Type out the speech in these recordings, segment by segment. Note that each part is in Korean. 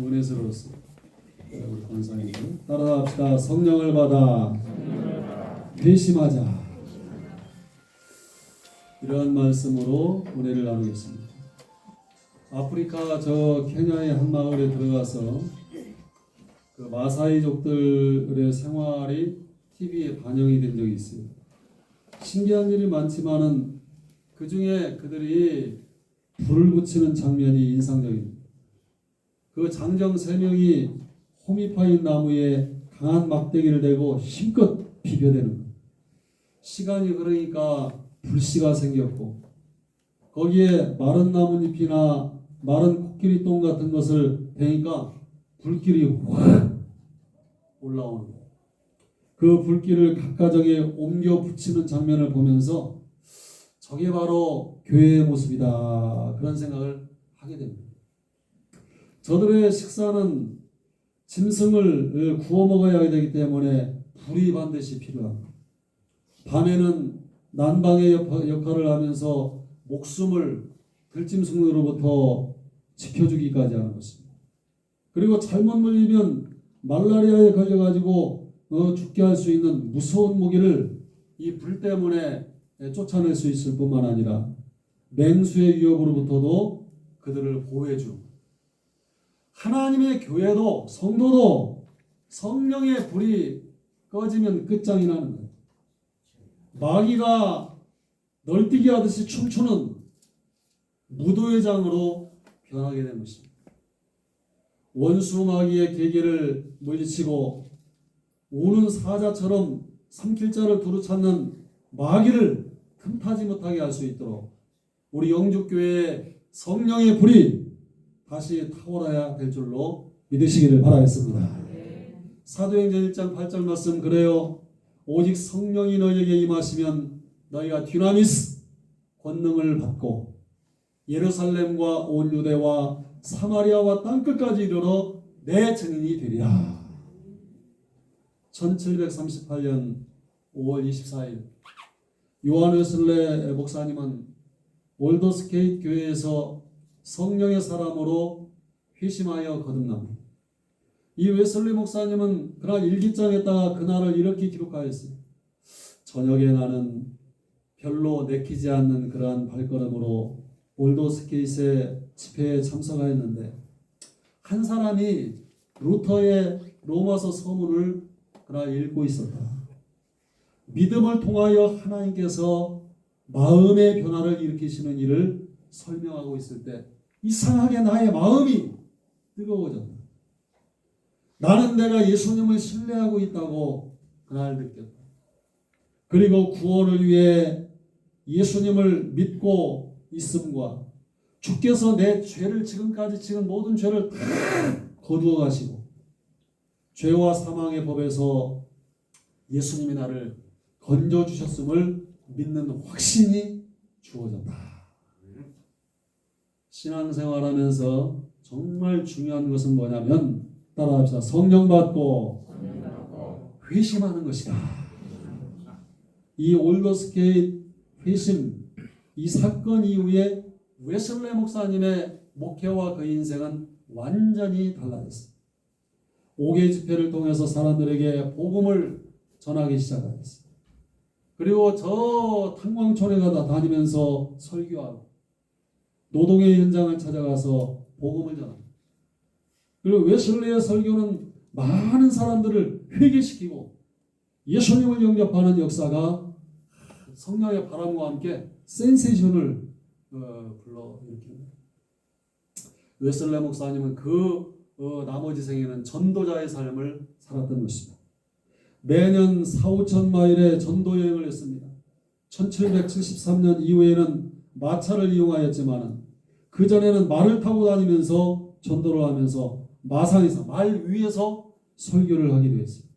은혜스러웠습니다. 여러분 감사합니다. 따라합시다. 성령을 받아 회심하자. 이러한 말씀으로 은혜를 나누겠습니다. 아프리카 저 케냐의 한 마을에 들어가서 그 마사이족들의 생활이 TV에 반영이 된 적이 있어요. 신기한 일이 많지만은 그 중에 그들이 불을 붙이는 장면이 인상적입니다. 그 장정 3명이 호미파인 나무에 강한 막대기를 대고 힘껏 비벼대는 거예요. 시간이 흐르니까 불씨가 생겼고 거기에 마른 나뭇잎이나 마른 코끼리 똥 같은 것을 대니까 불길이 확 올라오는 거예요. 그 불길을 각 가정에 옮겨 붙이는 장면을 보면서 저게 바로 교회의 모습이다, 그런 생각을 하게 됩니다. 저들의 식사는 짐승을 구워 먹어야 되기 때문에 불이 반드시 필요합니다. 밤에는 난방의 역할을 하면서 목숨을 들짐승으로부터 지켜주기까지 하는 것입니다. 그리고 잘못 물리면 말라리아에 걸려가지고 죽게 할 수 있는 무서운 무기를 이 불 때문에 쫓아낼 수 있을 뿐만 아니라 맹수의 위협으로부터도 그들을 보호해주고, 하나님의 교회도 성도도 성령의 불이 꺼지면 끝장이 나는 거예요. 마귀가 널뛰기 하듯이 춤추는 무도의 장으로 변하게 된 것입니다. 원수 마귀의 계계를 물리치고 우는 사자처럼 삼킬 자를 두루찾는 마귀를 틈타지 못하게 할 수 있도록 우리 영죽교회의 성령의 불이 다시 타오라야 될 줄로 믿으시기를 바라겠습니다. 사도행전 1장 8절 말씀, 그래요 오직 성령이 너희에게 임하시면 너희가 dynamis 권능을 받고 예루살렘과 온 유대와 사마리아와 땅끝까지 이르러 내 증인이 되리라. 1738년 5월 24일 요한 웨슬레 목사님은 올더스케이트 교회에서 성령의 사람으로 회심하여 거듭납니다. 이 웨슬리 목사님은 그날 일기장에다가 그날을 이렇게 기록하였어요. 저녁에 나는 별로 내키지 않는 그러한 발걸음으로 올더스케이트의 집회에 참석하였는데 한 사람이 루터의 로마서 서문을 그날 읽고 있었다. 믿음을 통하여 하나님께서 마음의 변화를 일으키시는 일을 설명하고 있을 때 이상하게 나의 마음이 뜨거워졌다. 나는 내가 예수님을 신뢰하고 있다고 그날 느꼈다. 그리고 구원을 위해 예수님을 믿고 있음과 주께서 내 죄를 지금까지 지은 모든 죄를 다 거두어 가시고 죄와 사망의 법에서 예수님이 나를 건져주셨음을 믿는 확신이 주어졌다. 신앙생활하면서 정말 중요한 것은 뭐냐면 따라합시다. 성령 받고 회심하는 것이다. 이 올더스케이트 회심, 이 사건 이후에 웨슬레 목사님의 목회와 그 인생은 완전히 달라졌습니다. 5개 집회를 통해서 사람들에게 복음을 전하기 시작하였습니다. 그리고 저 탄광촌에 가다 다니면서 설교하고 노동의 현장을 찾아가서 복음을 전합니다. 그리고 웨슬레의 설교는 많은 사람들을 회개시키고 예수님을 영접하는 역사가 성령의 바람과 함께 센세이션을 불러일으킵니다. 웨슬레 목사님은 나머지 생에는 전도자의 삶을 살았던 것입니다. 매년 4,5천 마일의 전도 여행을 했습니다. 1773년 이후에는 마차를 이용하였지만 그 전에는 말을 타고 다니면서 전도를 하면서 마상에서 말 위에서 설교를 하기도 했습니다.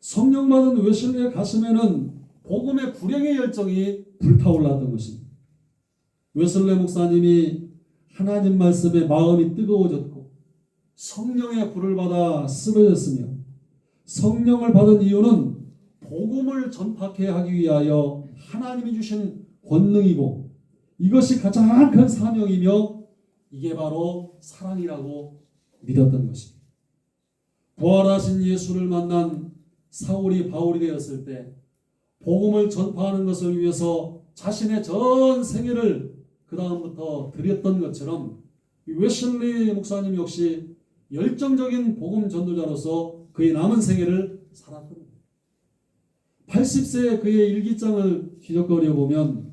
성령 받은 웨슬리의 가슴에는 복음의 불행의 열정이 불타올랐던 것입니다. 웨슬리 목사님이 하나님 말씀에 마음이 뜨거워졌고 성령의 불을 받아 쓰러졌으며 성령을 받은 이유는 복음을 전파케 하기 위하여 하나님이 주신 권능이고 이것이 가장 큰 사명이며 이게 바로 사랑이라고 믿었던 것입니다. 부활하신 예수를 만난 사울이 바울이 되었을 때 복음을 전파하는 것을 위해서 자신의 전 생애를 그 다음부터 드렸던 것처럼 웨슬리 목사님 역시 열정적인 복음 전도자로서 그의 남은 생애를 살았던 거예요. 80세의 그의 일기장을 뒤적거려 보면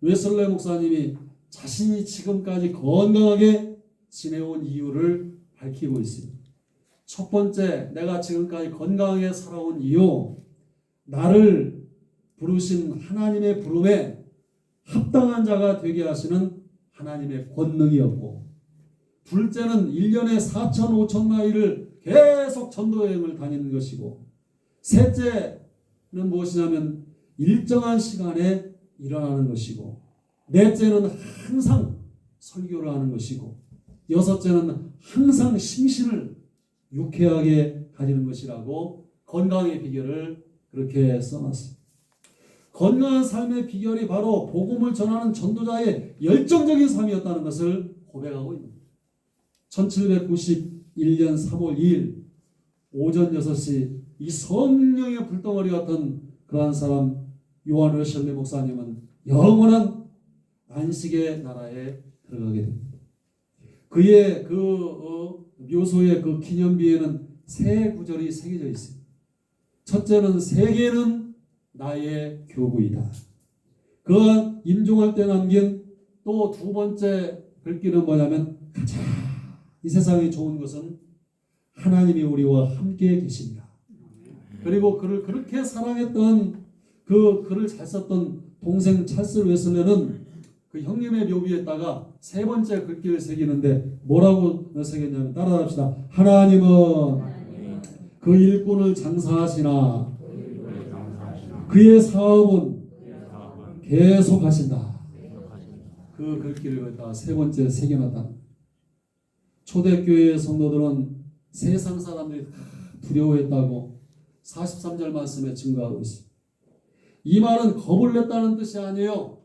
웨슬리 목사님이 자신이 지금까지 건강하게 지내온 이유를 밝히고 있습니다. 첫 번째, 내가 지금까지 건강하게 살아온 이유, 나를 부르신 하나님의 부름에 합당한 자가 되게 하시는 하나님의 권능이었고, 둘째는 1년에 4천 5천 마일을 계속 전도여행을 다니는 것이고, 셋째는 무엇이냐면 일정한 시간에 일어나는 것이고, 넷째는 항상 설교를 하는 것이고, 여섯째는 항상 심신을 유쾌하게 가지는 것이라고 건강의 비결을 그렇게 써놨습니다. 건강한 삶의 비결이 바로 복음을 전하는 전도자의 열정적인 삶이었다는 것을 고백하고 있습니다. 1791년 3월 2일 오전 6시 이 성령의 불덩어리 같은 그러한 사람 요한 웨슬리 목사님은 영원한 안식의 나라에 들어가게 됩니다. 그의 묘소의 그 기념비에는 세 구절이 새겨져 있습니다. 첫째는 세계는 나의 교구이다. 그 임종할 때 남긴 또 두 번째 글귀는 뭐냐면 가장 이 세상에 좋은 것은 하나님이 우리와 함께 계십니다. 그리고 그를 그렇게 사랑했던 그 글을 잘 썼던 동생 찰스 웨슬레는 그 형님의 묘비에다가 세 번째 글귀를 새기는데 뭐라고 새겼냐면 따라합시다. 하나님은 그 일꾼을 장사하시나 그의 사업은 계속하신다. 그 글귀를 갖다가 세 번째 새겨놨다. 초대교회 성도들은 세상 사람들이 두려워했다고 43절 말씀에 증거하고 있습니다. 이 말은 겁을 냈다는 뜻이 아니에요.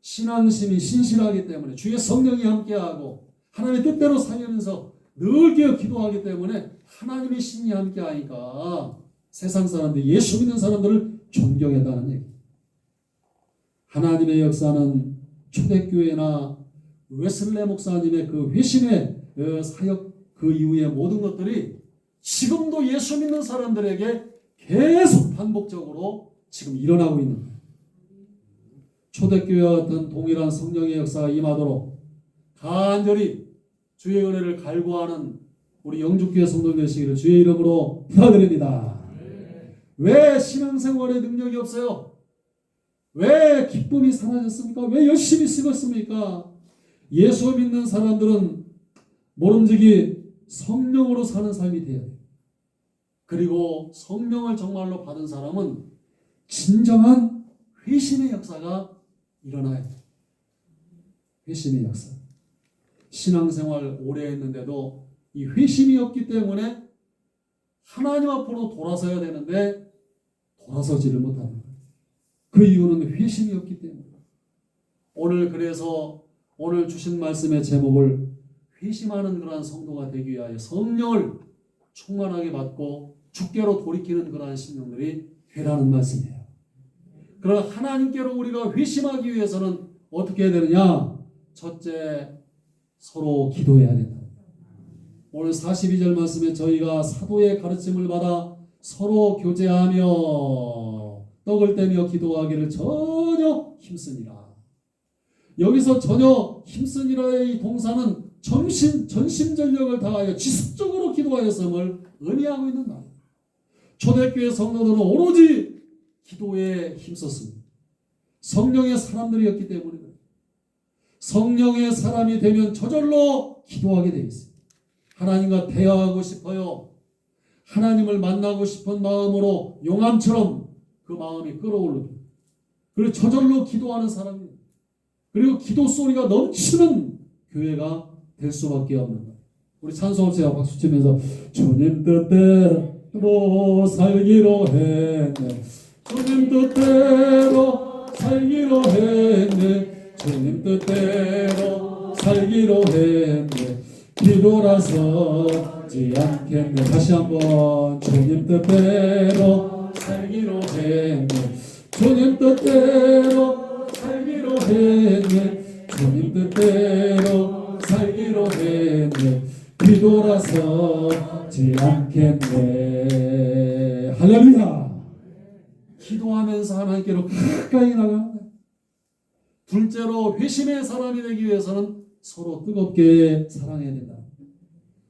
신앙심이 신실하기 때문에 주의 성령이 함께하고 하나님의 뜻대로 살면서 늘 기도하기 때문에 하나님의 신이 함께하니까 세상 사람들이 예수 믿는 사람들을 존경했다는 얘기. 하나님의 역사는 초대교회나 웨슬레 목사님의 그 회심의 사역 그 이후의 모든 것들이 지금도 예수 믿는 사람들에게 계속 반복적으로 지금 일어나고 있는 거예요. 초대교회와 같은 동일한 성령의 역사가 임하도록 간절히 주의 은혜를 갈구하는 우리 영주교회 성도 되시기를 주의 이름으로 부탁드립니다. 왜 신앙생활에 능력이 없어요? 왜 기쁨이 사라졌습니까? 왜 열심히 쓰겠습니까? 예수 믿는 사람들은 모름지기 성령으로 사는 삶이 돼야 돼요. 그리고 성령을 정말로 받은 사람은 진정한 회심의 역사가 일어나요. 회심의 역사. 신앙생활 오래 했는데도 이 회심이 없기 때문에 하나님 앞으로 돌아서야 되는데 돌아서지를 못합니다. 그 이유는 회심이 없기 때문입니다. 그래서 오늘 주신 말씀의 제목을 회심하는 그러한 성도가 되기 위하여 성령을 충만하게 받고 주께로 돌이키는 그러한 심령들이 되라는 말씀이에요. 그러나 하나님께로 우리가 회심하기 위해서는 어떻게 해야 되느냐? 첫째, 서로 기도해야 된다. 오늘 42절 말씀에 저희가 사도의 가르침을 받아 서로 교제하며 떡을 떼며 기도하기를 전혀 힘쓰니라. 여기서 전혀 힘쓰니라의 이 동사는 전심전력을 다하여 지속적으로 기도하였음을 의미하고 있는 말입니다. 초대교회 성도들은 오로지 기도에 힘썼습니다. 성령의 사람들이었기 때문에 성령의 사람이 되면 저절로 기도하게 되어 있습니다. 하나님과 대화하고 싶어요. 하나님을 만나고 싶은 마음으로 용암처럼 그 마음이 끓어오릅니다. 그리고 저절로 기도하는 사람입니다. 그리고 기도 소리가 넘치는 교회가 될 수밖에 없는 거예요. 우리 찬송합시다. 박수 치면서 주님 뜻대로 살기로 했네. 주님 뜻대로 살기로 했네. 주님 뜻대로 살기로 했네. 뒤돌아서지 않겠네. 다시 한번 주님 뜻대로 살기로 했네. 주님 뜻대로 살기로 했네. 주님 뜻대로 살기로 했네. 뒤돌아서지 않겠네. 할렐루야. 기도하면서 하나님께로 가까이 나가는 거예요. 둘째로 회심의 사람이 되기 위해서는 서로 뜨겁게 사랑해야 된다.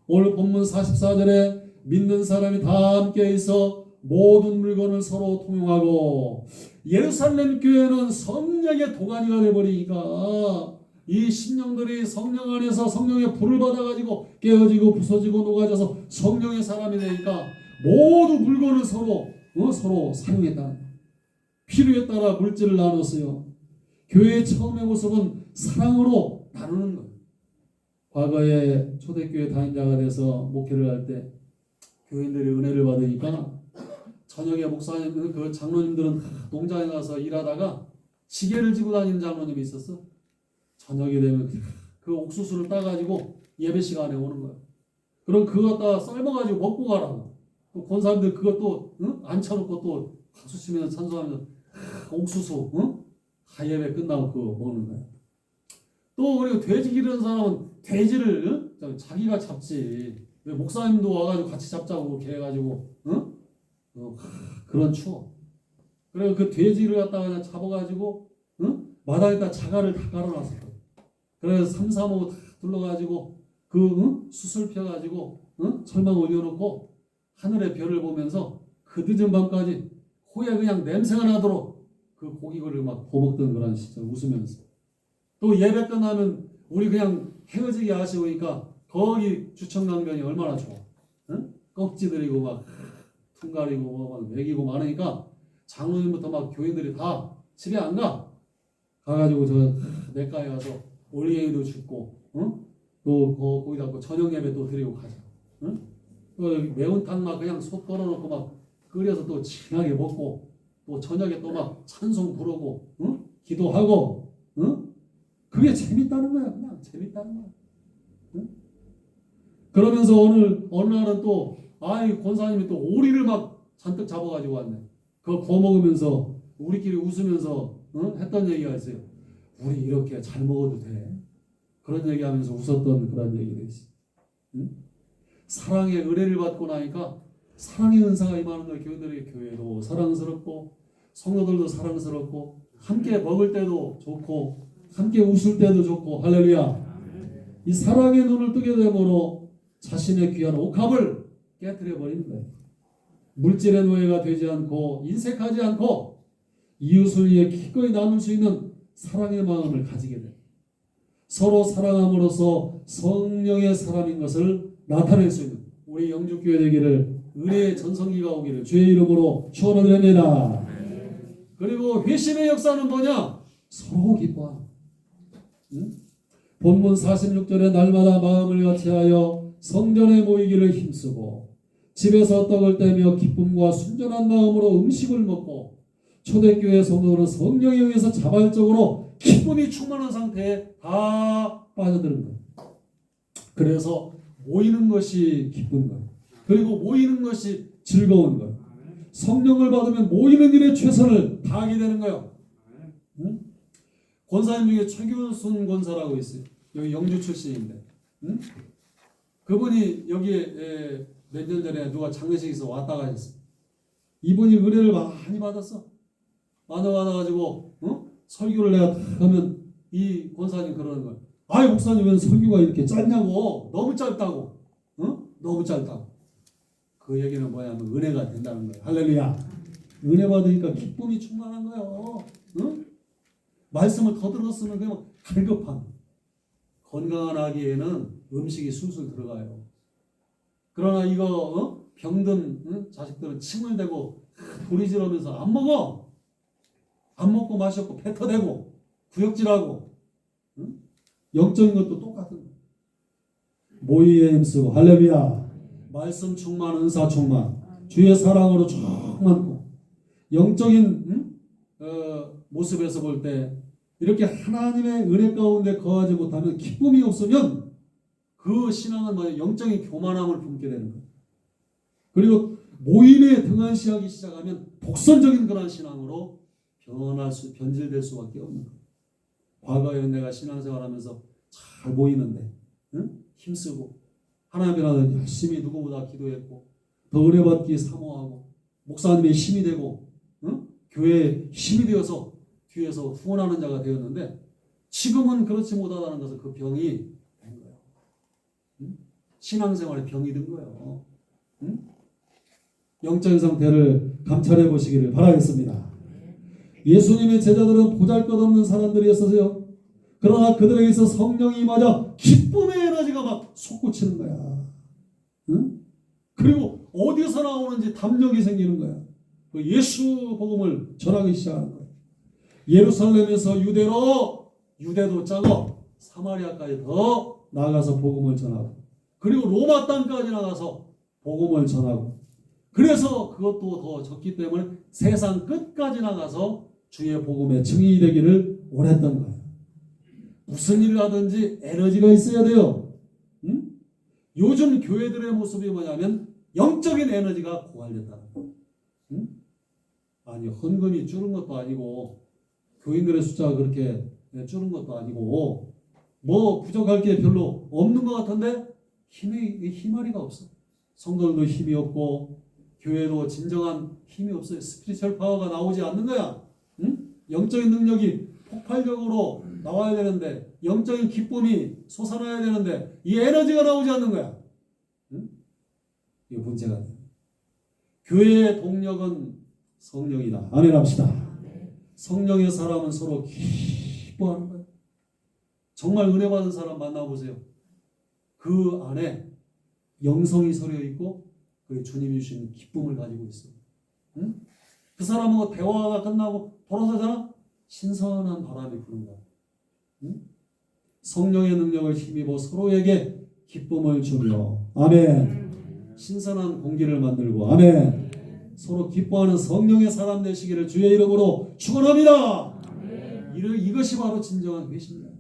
오늘 본문 44절에 믿는 사람이 다 함께 있어 모든 물건을 서로 통용하고, 예루살렘 교회는 성령의 도가니가 되어버리니까 이 심령들이 성령 안에서 성령의 불을 받아가지고 깨어지고 부서지고 녹아져서 성령의 사람이 되니까 모두 물건을 서로 사용했다. 필요에 따라 물질을 나눴어요. 교회의 처음의 모습은 사랑으로 나누는 거예요. 과거에 초대교회 다임자가 돼서 목회를 할 때 교인들이 은혜를 받으니까 저녁에 목사님, 그 장로님들은 농장에 가서 일하다가 지게를 지고 다니는 장로님이 있었어. 저녁이 되면 그 옥수수를 따가지고 예배 시간에 오는 거야. 그럼 그거 갖다 삶아가지고 먹고 가라고. 또 권사님들 그것도 앉혀놓고 또 박수 치면서 찬송하면서 옥수수 다 예배 끝나고 그거 먹는 거야. 또 그리고 돼지 기르는 사람은 돼지를 자기가 잡지. 왜 목사님도 와가지고 같이 잡자고 이렇게 해가지고 그런 추억. 그리고 그 돼지를 갖다가 그냥 잡아가지고 마당에다 자갈을 다 깔아놨었거든. 그래서 삼삼오오 다 둘러가지고 그 수술 펴가지고 철망 올려놓고 하늘의 별을 보면서 그 늦은 밤까지 코에 그냥 냄새가 나도록 그 고기를 막 퍼먹던 그런 시절 웃으면서. 또 예배 끝나면 우리 그냥 헤어지기 아쉬우니까 거기 주청강변이 얼마나 좋아. 꺽지들이고 막 퉁가리고 막 먹이고 많으니까 장로님부터 막 교인들이 다 집에 안 가. 가가지고 저 냇가에 가서 올리행이도 줍고, 또 거기다 저녁 예배 또 드리고 가자. 또 매운탕 막 그냥 솥 걸어놓고 막 끓여서 또 진하게 먹고, 또 저녁에 또 막 찬송 부르고, 기도하고, 그게 재밌다는 거야. 그냥 재밌다는 거야. 그러면서 어느 날은 또 권사님이 또 오리를 막 잔뜩 잡아가지고 왔네. 그거 구워 먹으면서 우리끼리 웃으면서 했던 얘기가 있어요. 우리 이렇게 잘 먹어도 돼? 그런 얘기하면서 웃었던 그런 얘기도 있어. 사랑의 은혜를 받고 나니까 사랑의 은사가 임하는 거예요. 교인들에게. 교회도 사랑스럽고 성도들도 사랑스럽고 함께 먹을 때도 좋고 함께 웃을 때도 좋고. 할렐루야. 이 사랑의 눈을 뜨게 되므로 자신의 귀한 옥합을 깨뜨려 버리는 거예요. 물질의 노예가 되지 않고 인색하지 않고 이웃을 위해 기꺼이 나눌 수 있는 사랑의 마음을 가지게 돼요. 서로 사랑함으로써 성령의 사람인 것을 나타낼 수 있는 우리 영주교회 되기를, 은혜의 전성기가 오기를 주의 이름으로 축원드립니다. 그리고 회심의 역사는 뭐냐? 서로 기뻐하는. 본문 46절에 날마다 마음을 같이하여 성전에 모이기를 힘쓰고 집에서 떡을 떼며 기쁨과 순전한 마음으로 음식을 먹고, 초대교회 성도들은 성령에 의해서 자발적으로 기쁨이 충만한 상태에 다 빠져드는 거예요. 그래서 모이는 것이 기쁜 거예요. 그리고 모이는 것이 즐거운 거예요. 성령을 받으면 모이는 일에 최선을 다하게 되는 거예요. 권사님 중에 최규순 권사라고 있어요. 여기 영주 출신인데, 그분이 여기에 몇 년 전에 누가 장례식에서 왔다 가셨어. 이분이 은혜를 많이 받았어. 받아가지고 설교를 내가 하면 이 권사님 그러는 거야. 아이 목사님 왜 설교가 이렇게 짧냐고. 너무 짧다고. 너무 짧다고. 그 얘기는 뭐냐면 은혜가 된다는 거예요. 할렐루야. 은혜 받으니까 기쁨이 충만한 거예요. 말씀을 더 들었으면 그냥 갈급한. 건강한 아기에는 음식이 술술 들어가요. 그러나 이거 병든 자식들은 침을 대고 도리지르면서 안 먹어. 안 먹고 마셨고 뱉어대고 구역질하고. 영적인 것도 똑같은 거예요. 모이에 힘쓰고. 할렐루야. 말씀 충만, 은사 충만, 주의 사랑으로 충만고, 영적인 모습에서 볼 때 이렇게 하나님의 은혜 가운데 거하지 못하면, 기쁨이 없으면 그 신앙은 뭐예요? 영적인 교만함을 품게 되는 거예요. 그리고 모임에 등한시하기 시작하면 독선적인 그런 신앙으로 변질될 수밖에 없는 거예요. 과거에 내가 신앙생활하면서 잘 보이는데, 응? 힘쓰고 하나님이라도 열심히 누구보다 기도했고 더 은혜받기 사모하고 목사님의 힘이 되고, 응? 교회에 힘이 되어서 뒤에서 후원하는 자가 되었는데, 지금은 그렇지 못하다는 것은 그 병이 된 거예요. 응? 신앙생활에 병이 든 거예요. 응? 영적인 상태를 감찰해 보시기를 바라겠습니다. 예수님의 제자들은 보잘것없는 사람들이었어요. 그러나 그들에게서 성령이 임하자 기쁨의 에너지가 막 솟구치는 거야. 응? 그리고 어디서 나오는지 담력이 생기는 거야. 그 예수 복음을 전하기 시작하는 거야. 예루살렘에서 유대도 짜고 사마리아까지 더 나아가서 복음을 전하고, 그리고 로마 땅까지 나가서 복음을 전하고, 그래서 그것도 더 적기 때문에 세상 끝까지 나가서 주의 복음의 증인이 되기를 원했던 거예요. 무슨 일을 하든지 에너지가 있어야 돼요. 응? 요즘 교회들의 모습이 뭐냐면 영적인 에너지가 고갈됐다는 거예요. 응? 아니, 헌금이 줄은 것도 아니고 교인들의 숫자가 그렇게 줄은 것도 아니고 뭐 부족할 게 별로 없는 것 같은데 힘아리가 없어. 성도들도 힘이 없고 교회도 진정한 힘이 없어요. 스피리추얼 파워가 나오지 않는 거야. 응? 영적인 능력이 폭발적으로 나와야 되는데, 영적인 기쁨이 솟아나야 되는데 이 에너지가 나오지 않는 거야. 응? 이게 문제가 돼. 교회의 동력은 성령이다. 아멘 합시다. 성령의 사람은 서로 기뻐하는 거예요. 정말 은혜 받은 사람 만나보세요. 그 안에 영성이 서려 있고 그 주님이 주신 기쁨을 가지고 있어요. 응? 그 사람하고 대화가 끝나고 돌아서잖아. 신선한 바람이 부는 거야. 응? 성령의 능력을 힘입어 서로에게 기쁨을 주며, 아멘. 신선한 공기를 만들고, 아멘. 서로 기뻐하는 성령의 사람 되시기를 주의 이름으로 축원합니다. 이것이 바로 진정한 회심이에요.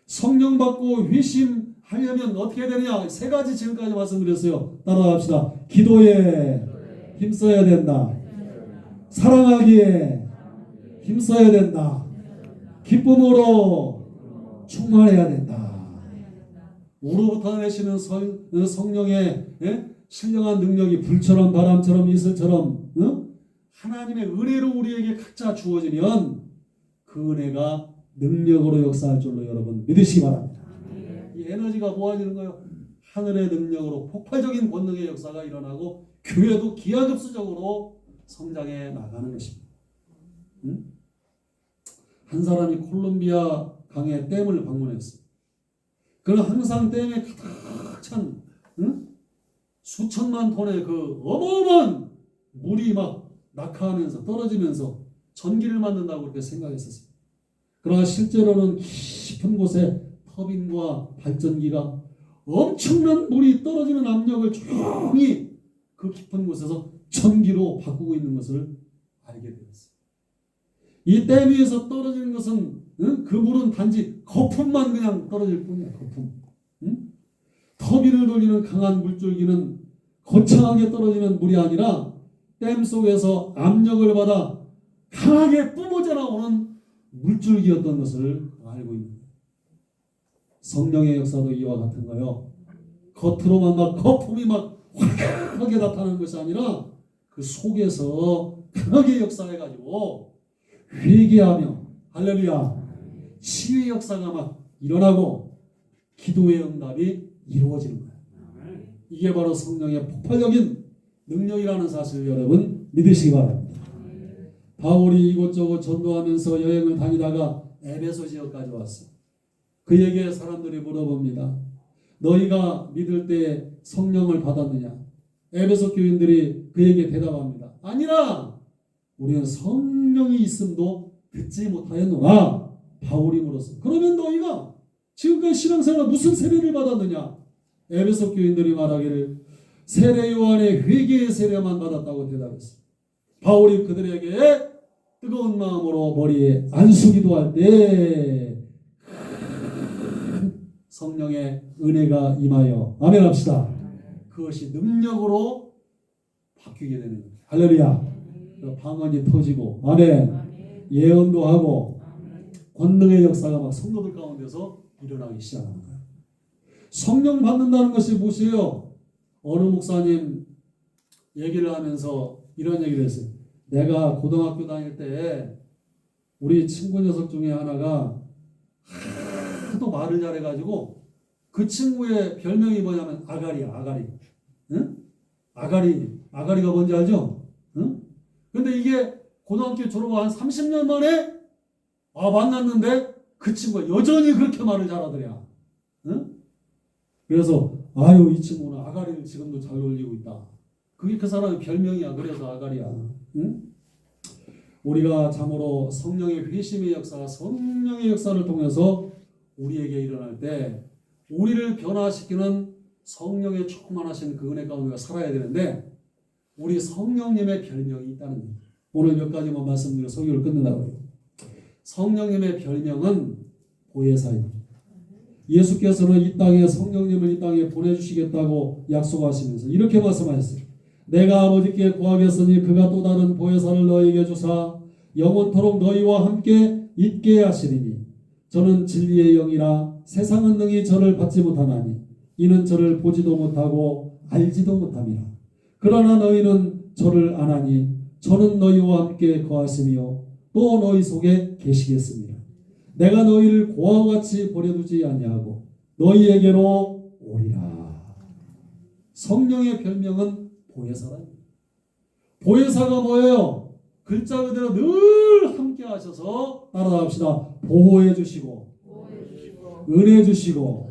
성령 받고 회심하려면 어떻게 되느냐? 세 가지 지금까지 말씀드렸어요. 따라합시다. 기도에 힘써야 된다. 사랑하기에 힘써야 된다. 기쁨으로 충만해야 된다. 우로부터 내시는 성령의 신령한 능력이 불처럼 바람처럼 이슬처럼 하나님의 은혜로 우리에게 각자 주어지면 그 은혜가 능력으로 역사할 줄로 여러분 믿으시기 바랍니다. 이 에너지가 모아지는 거예요. 하늘의 능력으로 폭발적인 권능의 역사가 일어나고 교회도 기하급수적으로 성장해 나가는 것입니다. 한 사람이 콜롬비아 강의 댐을 방문했어요. 그는 항상 댐에 가득 찬 수천만 톤의 그 어마어마한 물이 막 낙하하면서 떨어지면서 전기를 만든다고 그렇게 생각했었어요. 그러나 실제로는 깊은 곳에 터빈과 발전기가 엄청난 물이 떨어지는 압력을 조용히 그 깊은 곳에서 전기로 바꾸고 있는 것을 알게 되었어요. 이 댐 위에서 떨어지는 것은 그 물은 단지 거품만 그냥 떨어질 뿐이야. 거품. 터빈을 돌리는 강한 물줄기는 거창하게 떨어지는 물이 아니라 댐 속에서 압력을 받아 강하게 뿜어져 나오는 물줄기였던 것을 알고 있는 거예요. 성령의 역사도 이와 같은 거예요. 겉으로만 막 거품이 막 확하게 나타나는 것이 아니라 그 속에서 강하게 역사해가지고 회개하며 할렐루야 치유의 역사가 막 일어나고 기도의 응답이 이루어지는 거예요. 이게 바로 성령의 폭발적인 능력이라는 사실을 여러분 믿으시기 바랍니다. 바울이 이곳저곳 전도하면서 여행을 다니다가 에베소 지역까지 왔어요. 그에게 사람들이 물어봅니다. 너희가 믿을 때 성령을 받았느냐? 에베소 교인들이 그에게 대답합니다. 아니라 우리는 성령이 있음도 듣지 못하였노라. 바울이 물었어요. 그러면 너희가 지금까지 신앙생활 무슨 세례를 받았느냐? 에베소 교인들이 말하기를 세례 요한의 회개의 세례만 받았다고 대답했어요. 바울이 그들에게 뜨거운 마음으로 머리에 안수기도 할 때 성령의 은혜가 임하여 아멘 합시다. 그것이 능력으로 바뀌게 되는 거예요. 할렐루야. 방언이 터지고 아멘. 예언도 하고 권능의 역사가 막 성도들 가운데서 일어나기 시작하는 거예요. 성령 받는다는 것이 무엇이에요? 어느 목사님 얘기를 하면서 이런 얘기를 했어요. 내가 고등학교 다닐 때 우리 친구 녀석 중에 하나가 하도 말을 잘해가지고 그 친구의 별명이 뭐냐면 아가리야. 아가리. 응? 아가리가 뭔지 알죠? 응? 근데 이게 고등학교 졸업한 한 30년 만에 만났는데 그 친구가 여전히 그렇게 말을 잘하더냐. 응? 그래서 아유 이 친구는 아가리를 지금도 잘 놀리고 있다. 그게 그 사람의 별명이야. 그래서 아가리야. 응? 우리가 참으로 성령의 회심의 역사, 성령의 역사를 통해서 우리에게 일어날 때 우리를 변화시키는 성령의 충만하신 그 은혜 가운데 살아야 되는데 우리 성령님의 별명이 있다는 거예요. 오늘 몇 가지만 말씀드리고 설교를 끝낸다고 해요. 성령님의 별명은 보혜사입니다. 예수께서는 이 땅에 성령님을 이 땅에 보내주시겠다고 약속하시면서 이렇게 말씀하셨어요. 내가 아버지께 구하겠으니 그가 또 다른 보혜사를 너희에게 주사 영원토록 너희와 함께 있게 하시리니 저는 진리의 영이라 세상은 능히 저를 받지 못하나니 이는 저를 보지도 못하고 알지도 못함이라. 그러나 너희는 저를 아나니 저는 너희와 함께 거하시며 또 너희 속에 계시겠습니다. 내가 너희를 고아와 같이 버려두지 아니하고 너희에게로 오리라. 성령의 별명은 보혜사랍니다. 보혜사가 뭐예요? 글자 그대로 늘 함께 하셔서 따라합시다. 보호해 주시고 은혜 주시고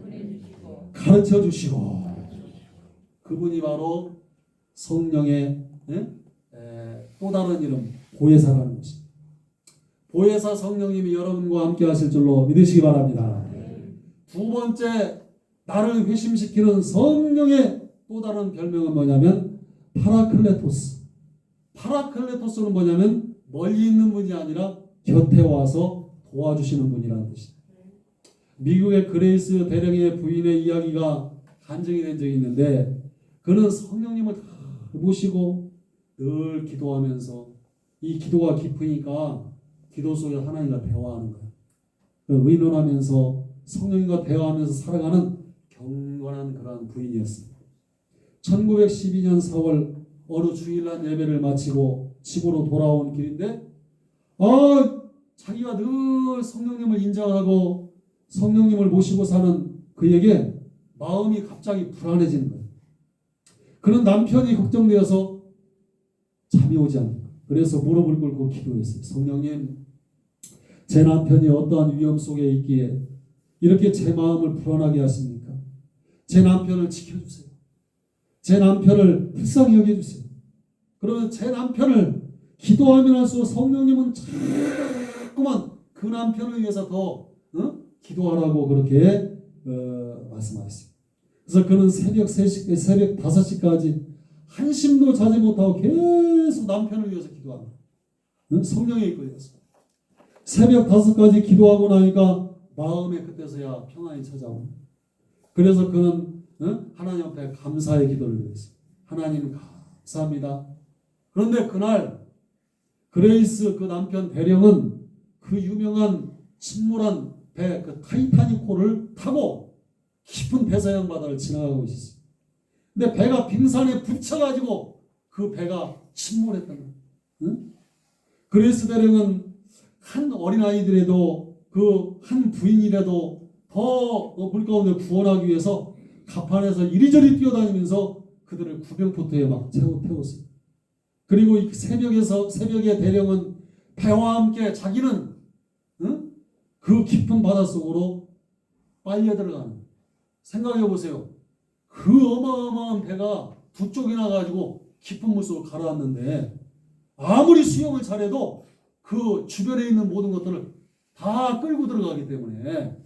가르쳐 주시고 그분이 바로 성령의 또 다른 이름 보혜사라는 것입니다. 보혜사 성령님이 여러분과 함께 하실 줄로 믿으시기 바랍니다. 두 번째 나를 회심시키는 성령의 또 다른 별명은 뭐냐면 파라클레토스. 파라클레토스는 뭐냐면 멀리 있는 분이 아니라 곁에 와서 도와주시는 분이라는 뜻입니다. 미국의 그레이스 대령의 부인의 이야기가 간증이 된 적이 있는데 그는 성령님을 다 모시고 늘 기도하면서 이 기도가 깊으니까 기도 속에 하나님과 대화하는 거예요. 의논하면서 성령님과 대화하면서 살아가는 경건한 그러한 부인이었습니다. 1912년 4월 어느 주일날 예배를 마치고 집으로 돌아온 길인데 자기가 늘 성령님을 인정하고 성령님을 모시고 사는 그에게 마음이 갑자기 불안해지는 거예요. 그는 남편이 걱정되어서 잠이 오지 않는 거예요. 그래서 무릎을 꿇고 기도했어요. 성령님, 제 남편이 어떠한 위험 속에 있기에 이렇게 제 마음을 불안하게 하십니까? 제 남편을 지켜주세요. 제 남편을 불쌍히 여겨주세요. 그러면 제 남편을 기도하면 할수록 성령님은 자꾸만 그 남편을 위해서 더 기도하라고 그렇게 말씀하셨어요. 그래서 그는 새벽 5시까지 한심도 자지 못하고 계속 남편을 위해서 기도합니다. 성령의 이끌려서 새벽 5까지 기도하고 나니까 마음에 그때서야 평안이 찾아옵니다. 그래서 그는 하나님 앞에 감사의 기도를 드렸어요. 하나님 감사합니다. 그런데 그날 그레이스 그 남편 대령은 그 유명한 침몰한 배, 그 타이타닉호를 타고 깊은 배서양 바다를 지나가고 있었어요. 근데 배가 빙산에 붙여가지고 그 배가 침몰했던 거예요. 응? 그레이스 대령은 한 어린아이들에도 그 한 부인이라도 더 물 가운데 구원하기 위해서 갑판에서 이리저리 뛰어다니면서 그들을 구명포트에 막 태웠어요. 그리고 이 새벽에 대령은 배와 함께 자기는 그 깊은 바닷속으로 빨려 들어가는 거예요. 생각해 보세요. 그 어마어마한 배가 두 쪽이 나가지고 깊은 물속으로 가라앉는데 아무리 수영을 잘해도 그 주변에 있는 모든 것들을 다 끌고 들어가기 때문에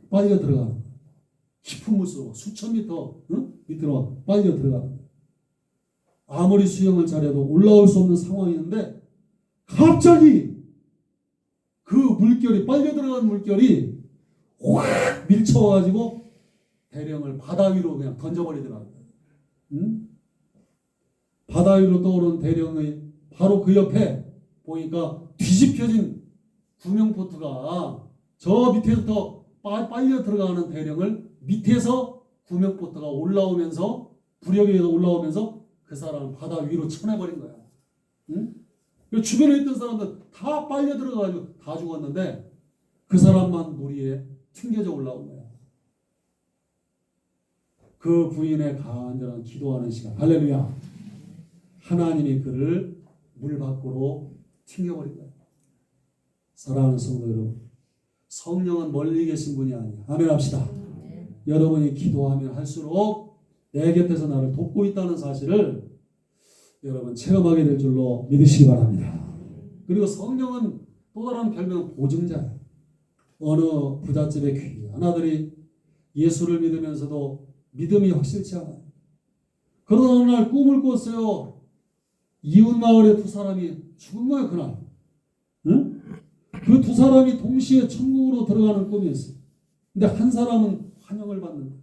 빨려 들어가는 거예요. 깊은 물속 수천 미터 밑으로 빨려 들어가는 거예요. 아무리 수영을 잘해도 올라올 수 없는 상황이었는데 갑자기 그 물결이 빨려 들어간 물결이 확 밀쳐가지고 대령을 바다 위로 그냥 던져버리더라고요. 응? 바다 위로 떠오른 대령의 바로 그 옆에 보니까 뒤집혀진 구명보트가 저 밑에부터 빨려 들어가는 대령을 밑에서 구명보트가 올라오면서 부력에 의해서 올라오면서 그 사람을 바다 위로 쳐내버린 거야. 응? 주변에 있던 사람들 다 빨려 들어가가지고 다 죽었는데 그 사람만 물 위에 튕겨져 올라온 거야. 그 부인의 간절한 기도하는 시간. 할렐루야. 하나님이 그를 물 밖으로 튕겨버린 거야. 사랑하는 성도 여러분, 성령은 멀리 계신 분이 아니야. 아멘 합시다. 여러분이 기도하면 할수록 내 곁에서 나를 돕고 있다는 사실을 여러분 체험하게 될 줄로 믿으시기 바랍니다. 그리고 성령은 또 다른 별명은 보증자예요. 어느 부잣집의 귀한 아들이 예수를 믿으면서도 믿음이 확실치 않아요. 그러던 어느 날 꿈을 꿨어요. 이웃 마을의 두 사람이 죽은 거예요, 그날. 응? 그 두 사람이 동시에 천국으로 들어가는 꿈이었어요. 근데 한 사람은 환영을 받는다.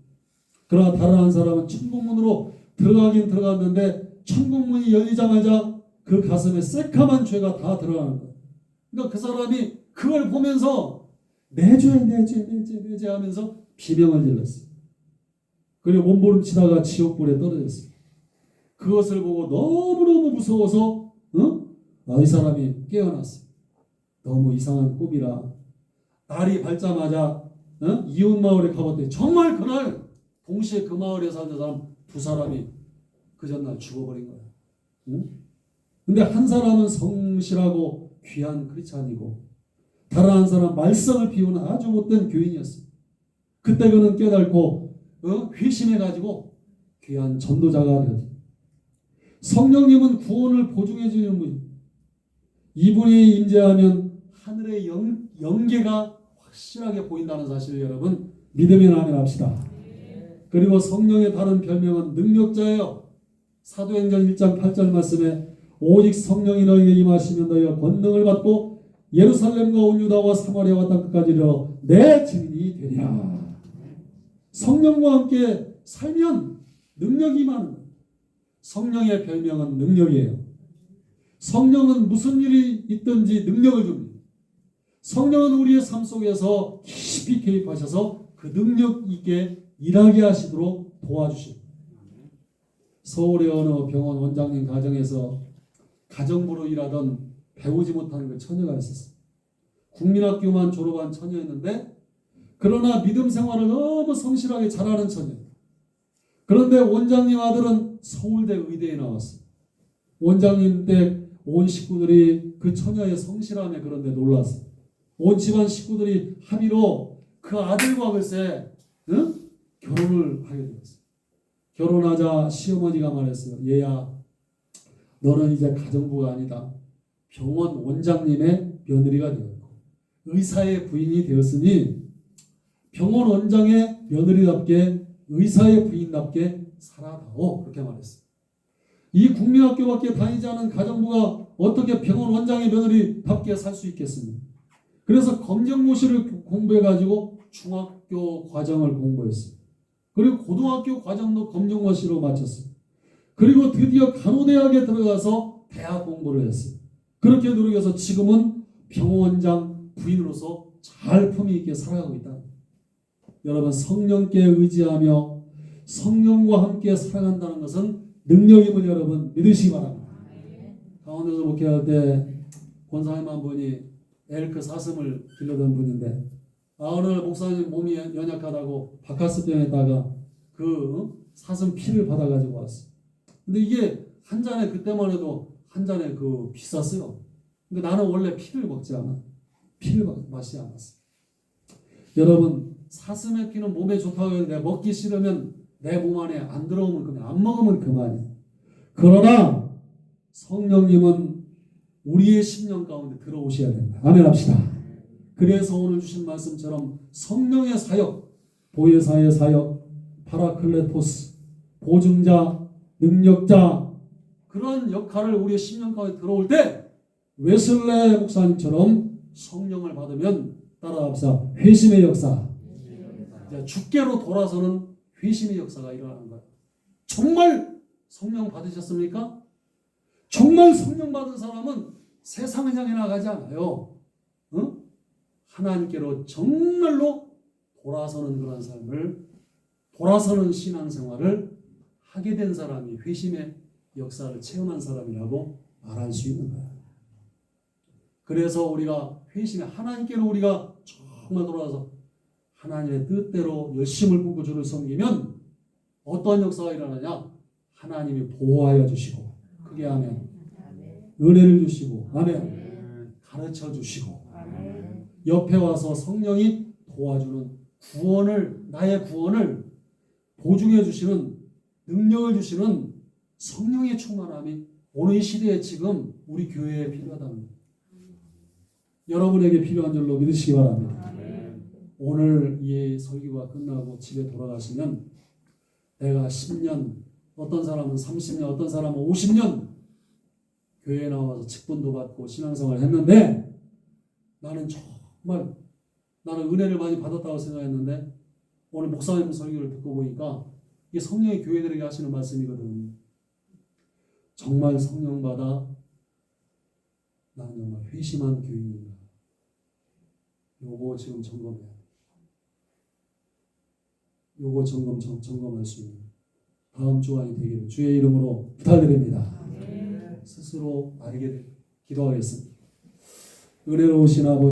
그러나 다른 한 사람은 천국문으로 들어가긴 들어갔는데 천국문이 열리자마자 그 가슴에 새카만 죄가 다 들어가는 거예요. 그러니까 그 사람이 그걸 보면서 내 죄 하면서 비명을 질렀어요. 그리고 몸부림치다가 지옥불에 떨어졌어요. 그것을 보고 너무너무 무서워서 이 사람이 깨어났어요. 너무 이상한 꿈이라 날이 밝자마자 이웃 마을에 가봤더니 정말 그날 동시에 그 마을에 살던 사람 두 사람이 그 전날 죽어버린 거야. 근데 한 사람은 성실하고 귀한 크리스찬이고 다른 한 사람 말썽을 피우는 아주 못된 교인이었어요. 그때 그는 깨닫고 회심해가지고 귀한 전도자가 되었죠. 성령님은 구원을 보증해 주는 분이 이분이 임재하면 하늘의 영계가 확실하게 보인다는 사실을 여러분 믿으면 아멘 합시다. 그리고 성령의 다른 별명은 능력자예요. 사도행전 1장 8절 말씀에 오직 성령이 너희에게 임하시면 너희가 권능을 받고 예루살렘과 온 유다와 사마리아와 땅 끝까지 이르러 내 증인이 되리라. 성령과 함께 살면 능력이 임하는 거예요. 성령의 별명은 능력이에요. 성령은 무슨 일이 있든지 능력을 줍니다. 성령은 우리의 삶 속에서 깊이 개입하셔서 그 능력 있게 일하게 하시도록 도와주십니다. 서울의 어느 병원 원장님 가정에서 가정부로 일하던 배우지 못하는 그 처녀가 있었어요. 국민학교만 졸업한 처녀였는데 그러나 믿음 생활을 너무 성실하게 잘하는 처녀. 그런데 원장님 아들은 서울대 의대에 나왔어요. 원장님 때 온 식구들이 그 처녀의 성실함에 그런데 놀랐어요. 온 집안 식구들이 합의로 그 아들과 글쎄 결혼을 하게 되었어요. 결혼하자 시어머니가 말했어요. 얘야, 너는 이제 가정부가 아니다. 병원 원장님의 며느리가 되었고 의사의 부인이 되었으니 병원 원장의 며느리답게 의사의 부인답게 살아다오. 그렇게 말했어요. 이 국민학교밖에 다니지 않은 가정부가 어떻게 병원 원장의 며느리답게 살 수 있겠습니까? 그래서 검정고시를 공부해가지고 중학교 과정을 공부했어요. 그리고 고등학교 과정도 검정고시로 마쳤어요. 그리고 드디어 간호대학에 들어가서 대학 공부를 했어요. 그렇게 노력해서 지금은 병원장 부인으로서 잘 품위 있게 살아가고 있다. 여러분, 성령께 의지하며 성령과 함께 살아간다는 것은 능력임을 여러분 믿으시기 바랍니다. 강원도에서 목회할 때 권사님 한 분이 엘크 사슴을 길러던 분인데 어느 날 목사님 몸이 연약하다고 박카스병에다가 그 사슴 피를 받아가지고 왔어요. 근데 이게 한 잔에 그때만 해도 한 잔에 그 비쌌어요. 근데 나는 원래 피를 먹지 않아. 피를 마시지 않았어. 여러분, 사슴의 피는 몸에 좋다고 했는데 먹기 싫으면 내 몸 안에 안 들어오면 그냥 안 먹으면 그만이에요. 그러나 성령님은 우리의 심령 가운데 들어오셔야 된다. 아멘 합시다. 그래서 오늘 주신 말씀처럼 성령의 사역, 보혜사의 사역, 파라클레토스, 보증자, 능력자, 그런 역할을 우리의 심령 가운데 들어올 때 웨슬레 목사님처럼 성령을 받으면 따라합시다. 회심의 역사, 이제 주께로 돌아서는 회심의 역사가 일어나는 거예요. 정말 성령 받으셨습니까? 정말 성령 받은 사람은 세상을 향해 나가지 않아요. 응? 하나님께로 정말로 돌아서는 그런 삶을, 돌아서는 신앙생활을 하게 된 사람이 회심의 역사를 체험한 사람이라고 말할 수 있는 거예요. 그래서 우리가 회심에 하나님께로 우리가 정말 돌아서 하나님의 뜻대로 열심을 품고 주를 섬기면 어떠한 역사가 일어나냐? 하나님이 보호하여 주시고, 크게 하면 은혜를 주시고, 아멘, 가르쳐 주시고, 옆에 와서 성령이 도와주는 구원을, 나의 구원을 보증해 주시는 능력을 주시는 성령의 충만함이 오늘 이 시대에 지금 우리 교회에 필요하다는 거예요. 여러분에게 필요한 줄로 믿으시기 바랍니다. 오늘 이 설교가 끝나고 집에 돌아가시면 내가 10년, 어떤 사람은 30년, 어떤 사람은 50년 교회에 나와서 직분도 받고 신앙생활을 했는데 나는 정말 나는 은혜를 많이 받았다고 생각했는데 오늘 목사님 설교를 듣고 보니까 이게 성령의 교회들에게 하시는 말씀이거든요. 정말 성령 받아 나는 정말 회심한 교인인가? 요거 지금 점검해야 돼. 요거 점검할 수 있는 다음 주간이 되기를 주의 이름으로 부탁드립니다. 스스로 알게 기도하겠습니다. 은혜로우신 아버지